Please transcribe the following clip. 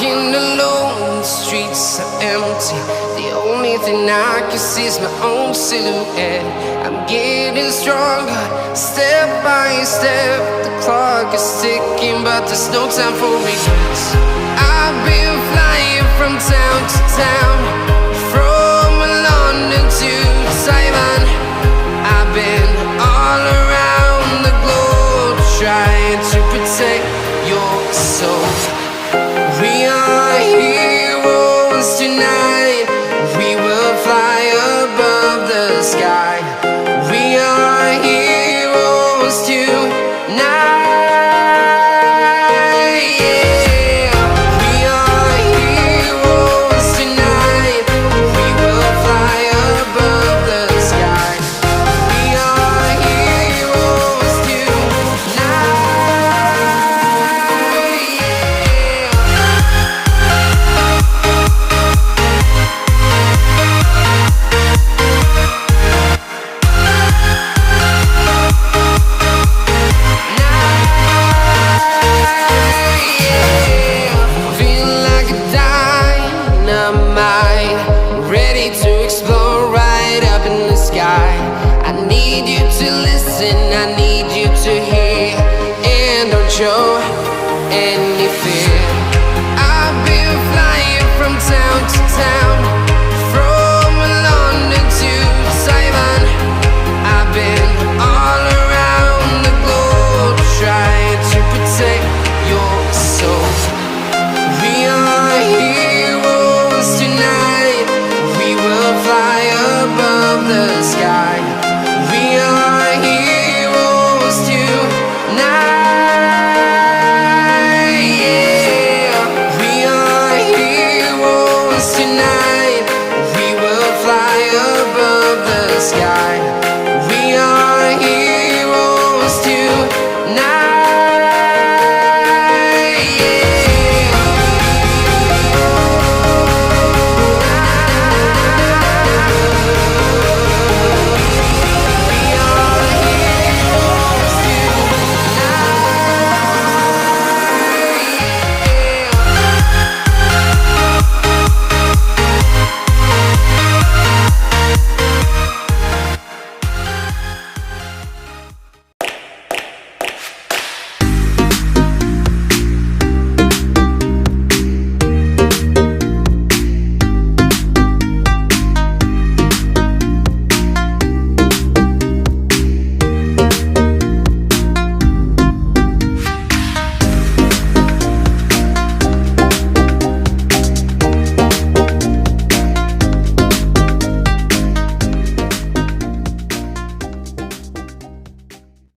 Walking alone, the streets are empty. The only thing I can see is my own silhouette. I'm getting stronger, step by step. The clock is ticking, but there's no time for regrets. I've been flying from town to town, from London to Taiwan. I've been all around the globe, trying to protect your soul. We are heroes tonight. We will fly above the sky. We are heroes tonight. Yeah. We are heroes tonight. We will fly above the sky. We are heroes tonight. Ready to explore right up in the sky. I need you to listen, I need you to hear, and don't show. And